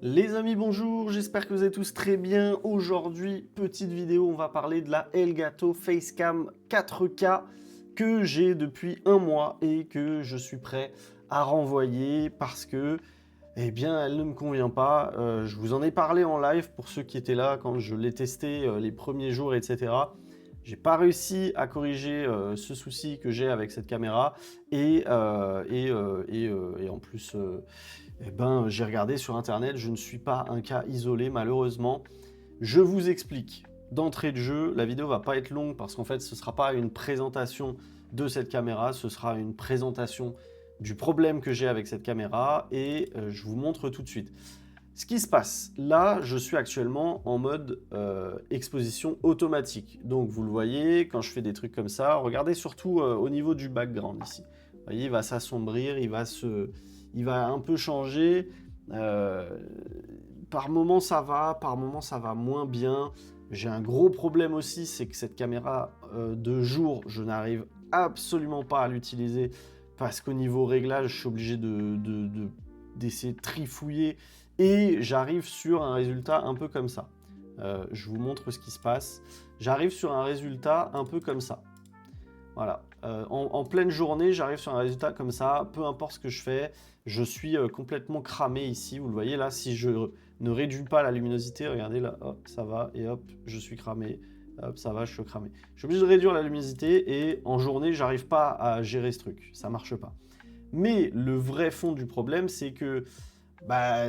Les amis, bonjour, j'espère que vous êtes tous très bien. Aujourd'hui, petite vidéo, on va parler de la Elgato Facecam 4K que j'ai depuis un mois et que je suis prêt à renvoyer parce que, eh bien, elle ne me convient pas. Je vous en ai parlé en live pour ceux qui étaient là quand je l'ai testé les premiers jours, etc. J'ai pas réussi à corriger ce souci que j'ai avec cette caméra et en plus, eh ben, j'ai regardé sur internet, je ne suis pas un cas isolé malheureusement. Je vous explique. D'entrée de jeu, la vidéo va pas être longue parce qu'en fait ce ne sera pas une présentation de cette caméra, ce sera une présentation du problème que j'ai avec cette caméra et je vous montre tout de suite. Ce qui se passe, là je suis actuellement en mode exposition automatique. Donc vous le voyez, quand je fais des trucs comme ça, regardez surtout au niveau du background ici. Vous voyez, il va s'assombrir, il va un peu changer. Euh, Par moment ça va, par moment ça va moins bien. J'ai un gros problème aussi, c'est que cette caméra de jour, je n'arrive absolument pas à l'utiliser parce qu'au niveau réglage, je suis obligé d'essayer de trifouiller et j'arrive sur un résultat un peu comme ça. Je vous montre ce qui se passe. J'arrive sur un résultat un peu comme ça. Voilà. En pleine journée, j'arrive sur un résultat comme ça. Peu importe ce que je fais, je suis complètement cramé ici. Vous le voyez là, si je ne réduis pas la luminosité, regardez là, hop, ça va, et hop, je suis cramé. Hop, ça va, je suis cramé. Je suis obligé de réduire la luminosité et en journée, j'arrive pas à gérer ce truc. Ça marche pas. Mais le vrai fond du problème, c'est que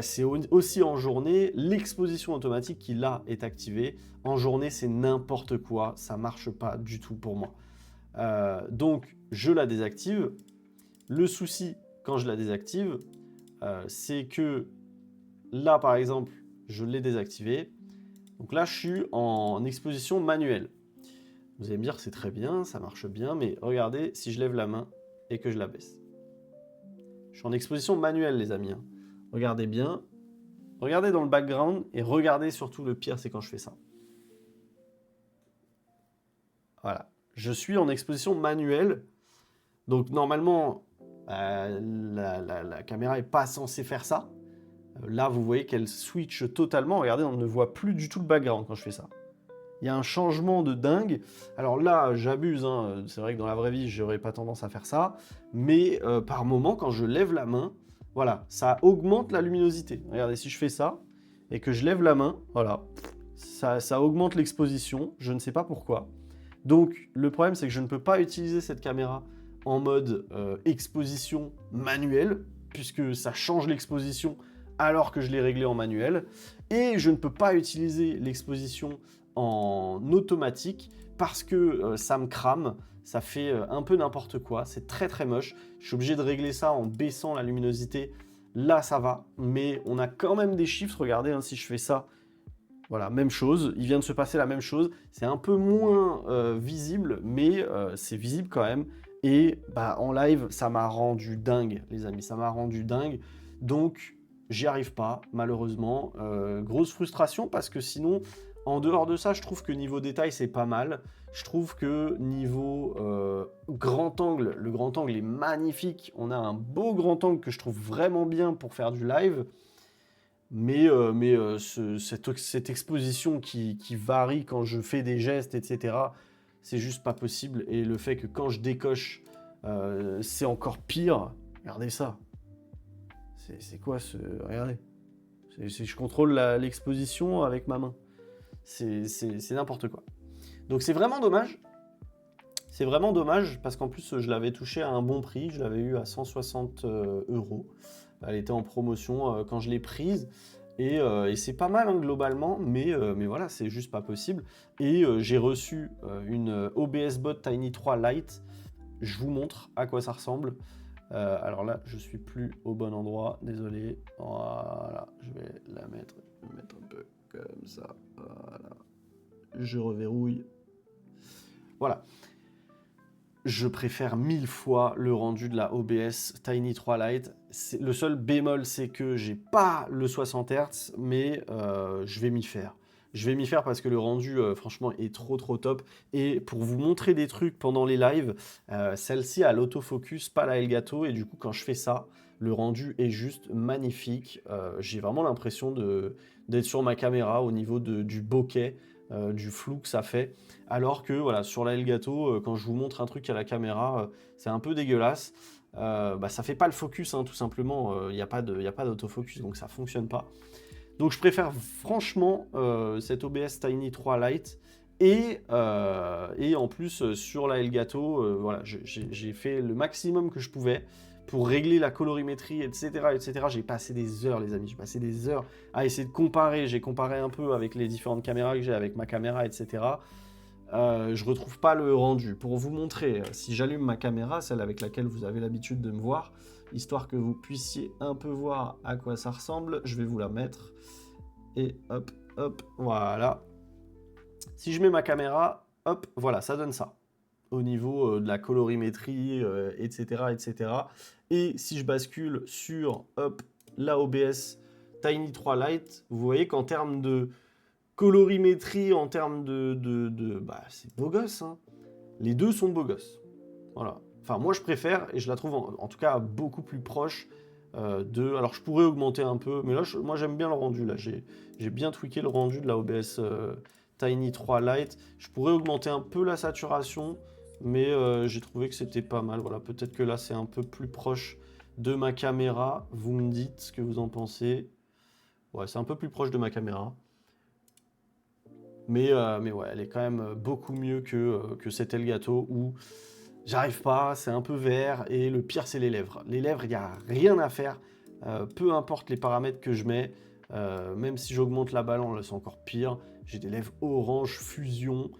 c'est aussi en journée, l'exposition automatique qui là est activée. En journée, c'est n'importe quoi. Ça marche pas du tout pour moi. Donc, je la désactive. Le souci, quand je la désactive, c'est que là, par exemple, je l'ai désactivé. Donc là, je suis en exposition manuelle. Vous allez me dire, c'est très bien, ça marche bien, mais regardez, si je lève la main et que je la baisse. Je suis en exposition manuelle, les amis. Regardez bien. Regardez dans le background et regardez surtout, le pire, c'est quand je fais ça. Voilà. Je suis en exposition manuelle. Donc normalement, la caméra n'est pas censée faire ça. Là, vous voyez qu'elle switch totalement. Regardez, on ne voit plus du tout le background quand je fais ça. Il y a un changement de dingue. Alors là, j'abuse. Hein. C'est vrai que dans la vraie vie, je n'aurais pas tendance à faire ça. Mais par moment, quand je lève la main, voilà, ça augmente la luminosité. Regardez, si je fais ça et que je lève la main, voilà, ça augmente l'exposition. Je ne sais pas pourquoi. Donc, le problème, c'est que je ne peux pas utiliser cette caméra en mode exposition manuelle, puisque ça change l'exposition alors que je l'ai réglé en manuel. Et je ne peux pas utiliser l'exposition en automatique parce que ça me crame, ça fait un peu n'importe quoi, c'est très très moche. Je suis obligé de régler ça en baissant la luminosité. Là, ça va, mais on a quand même des chiffres. Regardez, hein, si je fais ça, voilà, même chose, il vient de se passer la même chose. C'est un peu moins visible, mais c'est visible quand même. Et en live, ça m'a rendu dingue, les amis, ça m'a rendu dingue. Donc, j'y arrive pas, malheureusement. Grosse frustration parce que sinon, en dehors de ça, je trouve que niveau détail, c'est pas mal. Je trouve que niveau grand angle, le grand angle est magnifique. On a un beau grand angle que je trouve vraiment bien pour faire du live. Cette exposition qui varie quand je fais des gestes, etc., c'est juste pas possible. Et le fait que quand je décoche, c'est encore pire. Regardez ça. C'est quoi ce... Regardez. Je contrôle l'exposition avec ma main. C'est n'importe quoi. Donc c'est vraiment dommage. C'est vraiment dommage parce qu'en plus, je l'avais touché à un bon prix. Je l'avais eu à 160 euros. Elle était en promotion quand je l'ai prise. Et c'est pas mal hein, globalement, mais voilà, c'est juste pas possible. Et j'ai reçu une OBS Bot Tiny 3 Lite. Je vous montre à quoi ça ressemble. Alors là, je suis plus au bon endroit, désolé. Voilà, je vais la mettre un peu comme ça. Voilà. Je reverrouille. Voilà. Je préfère 1000 fois le rendu de la OBS Tiny 3 Lite. Le seul bémol, c'est que j'ai pas le 60 Hz, mais je vais m'y faire. Je vais m'y faire parce que le rendu, franchement, est trop top. Et pour vous montrer des trucs pendant les lives, celle-ci a l'autofocus, pas la Elgato. Et du coup, quand je fais ça, Le rendu est juste magnifique. J'ai vraiment l'impression d'être sur ma caméra au niveau du bokeh, du flou que ça fait. Alors que voilà, sur la Elgato, quand je vous montre un truc à la caméra, c'est un peu dégueulasse. Ça fait pas le focus, hein, tout simplement. Il n'y a pas d'autofocus, donc ça fonctionne pas. Donc je préfère franchement cet OBS Tiny 3 Lite. Et en plus, sur la Elgato, voilà, j'ai fait le maximum que je pouvais pour régler la colorimétrie, etc. etc. J'ai passé des heures, les amis, j'ai passé des heures à essayer de comparer. J'ai comparé un peu avec les différentes caméras que j'ai, avec ma caméra, etc. Je retrouve pas le rendu. Pour vous montrer, si j'allume ma caméra, celle avec laquelle vous avez l'habitude de me voir, histoire que vous puissiez un peu voir à quoi ça ressemble, je vais vous la mettre. Et hop, hop, voilà. Si je mets ma caméra, hop, voilà, ça donne ça. Au niveau de la colorimétrie, etc., etc. Et si je bascule sur, hop, la OBS Tiny 3 Lite, vous voyez qu'en termes de colorimétrie, en termes c'est beau gosse, hein. Les deux sont beaux gosses. Voilà. Enfin, moi, je préfère, et je la trouve en tout cas beaucoup plus proche Alors, je pourrais augmenter un peu, mais là, moi, j'aime bien le rendu. Là, j'ai bien tweaké le rendu de la OBS Tiny 3 Lite. Je pourrais augmenter un peu la saturation, mais j'ai trouvé que c'était pas mal. Voilà, peut-être que là, c'est un peu plus proche de ma caméra. Vous me dites ce que vous en pensez. Ouais, c'est un peu plus proche de ma caméra. Mais ouais, elle est quand même beaucoup mieux que cet Elgato où j'arrive pas, c'est un peu vert, et le pire, c'est les lèvres. Les lèvres, il n'y a rien à faire, peu importe les paramètres que je mets, même si j'augmente la balance, là, c'est encore pire. J'ai des lèvres orange, fusion,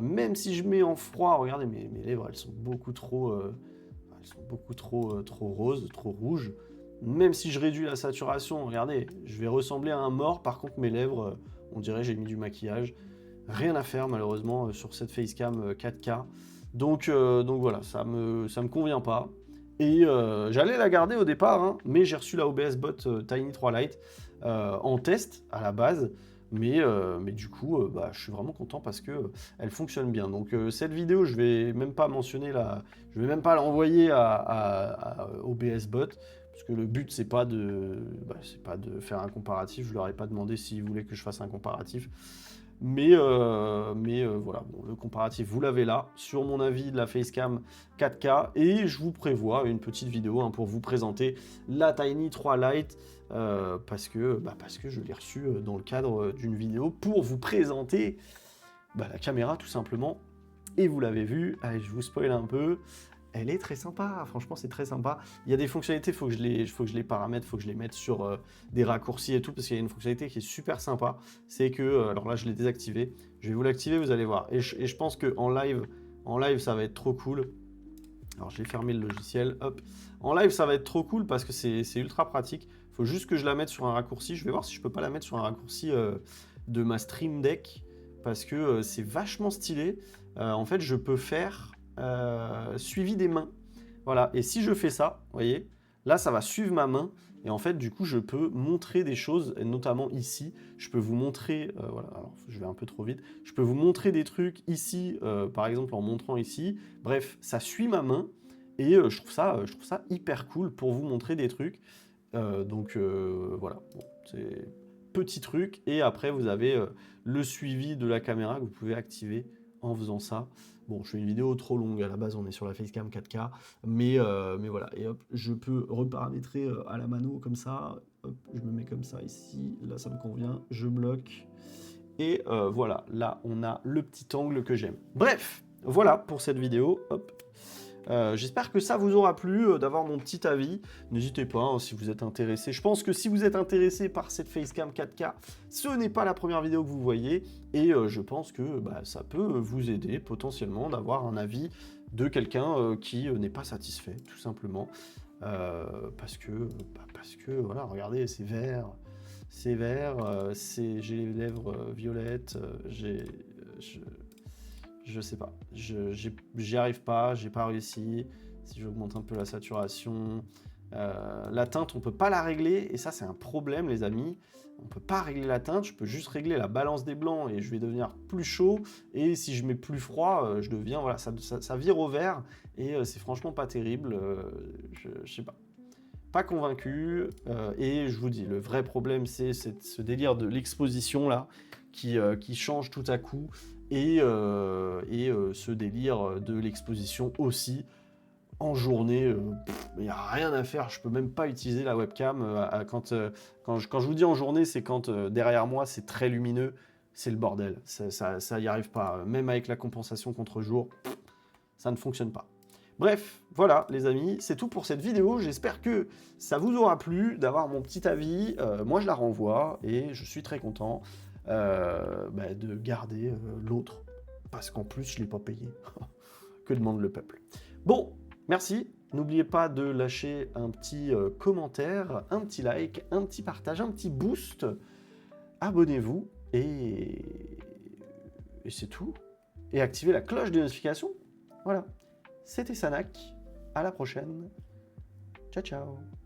même si je mets en froid, regardez, mes lèvres, elles sont beaucoup trop, trop roses, trop rouges. Même si je réduis la saturation, regardez, je vais ressembler à un mort, par contre, mes lèvres, on dirait j'ai mis du maquillage. Rien à faire, malheureusement, sur cette facecam 4K. Donc voilà, ça me convient pas. Et j'allais la garder au départ, hein, mais j'ai reçu la OBS Bot Tiny 3 Lite en test à la base. Mais du coup, je suis vraiment content parce que elle fonctionne bien. Donc cette vidéo, je vais même pas mentionner je vais même pas l'envoyer à OBS Bot parce que le but c'est pas de faire un comparatif. Je leur ai pas demandé s'ils voulaient que je fasse un comparatif. Mais voilà, bon, le comparatif, vous l'avez là, sur mon avis de la Facecam 4K, et je vous prévois une petite vidéo pour vous présenter la Tiny 3 Lite, parce que je l'ai reçue dans le cadre d'une vidéo pour vous présenter la caméra tout simplement. Et vous l'avez vu, allez, je vous spoil un peu. Elle est très sympa, franchement c'est très sympa. Il y a des fonctionnalités, il faut que je les paramètre, il faut que je les mette sur des raccourcis et tout, parce qu'il y a une fonctionnalité qui est super sympa. C'est que, alors là je l'ai désactivé, je vais vous l'activer, vous allez voir. Et je pense qu'en live ça va être trop cool. Alors j'ai fermé le logiciel, hop. En live ça va être trop cool parce que c'est ultra pratique. Il faut juste que je la mette sur un raccourci. Je vais voir si je peux pas la mettre sur un raccourci de ma Stream Deck, parce que c'est vachement stylé. En fait je peux faire suivi des mains. Voilà, et si je fais ça, vous voyez, là ça va suivre ma main, et en fait du coup je peux montrer des choses, et notamment ici, je peux vous montrer, voilà, alors je vais un peu trop vite, je peux vous montrer des trucs ici, par exemple en montrant ici, bref, ça suit ma main, et je trouve ça hyper cool pour vous montrer des trucs, donc voilà, bon, c'est petit truc, et après vous avez le suivi de la caméra que vous pouvez activer en faisant ça. Bon, je fais une vidéo trop longue, à la base on est sur la Facecam 4K, mais voilà, et hop, je peux reparamétrer à la mano comme ça, hop, je me mets comme ça ici, là ça me convient, je bloque, et voilà, là on a le petit angle que j'aime. Bref, voilà pour cette vidéo, hop. J'espère que ça vous aura plu d'avoir mon petit avis. N'hésitez pas hein, si vous êtes intéressé. Je pense que si vous êtes intéressé par cette Facecam 4K, ce n'est pas la première vidéo que vous voyez. Et je pense que ça peut vous aider potentiellement d'avoir un avis de quelqu'un qui n'est pas satisfait, tout simplement. Parce que voilà, regardez, c'est vert. C'est vert, j'ai les lèvres violettes, je sais pas, j'y arrive pas, j'ai pas réussi. Si j'augmente un peu la saturation, la teinte on peut pas la régler, et ça c'est un problème les amis. On peut pas régler la teinte, je peux juste régler la balance des blancs et je vais devenir plus chaud, et si je mets plus froid, je deviens, voilà, ça vire au vert, et c'est franchement pas terrible, je sais pas. pas convaincu. Et je vous dis, le vrai problème, c'est ce délire de l'exposition là, qui change tout à coup, et ce délire de l'exposition aussi. En journée, il n'y a rien à faire, je peux même pas utiliser la webcam. Quand je vous dis en journée, c'est quand derrière moi c'est très lumineux, c'est le bordel. Ça y arrive pas. Même avec la compensation contre-jour, ça ne fonctionne pas. Bref, voilà les amis, c'est tout pour cette vidéo. J'espère que ça vous aura plu d'avoir mon petit avis. Moi je la renvoie et je suis très content de garder l'autre. Parce qu'en plus je ne l'ai pas payé. Que demande le peuple? Bon, merci. N'oubliez pas de lâcher un petit commentaire, un petit like, un petit partage, un petit boost. Abonnez-vous et c'est tout. Et activez la cloche de notification. Voilà. C'était Sanac. À la prochaine. Ciao, ciao.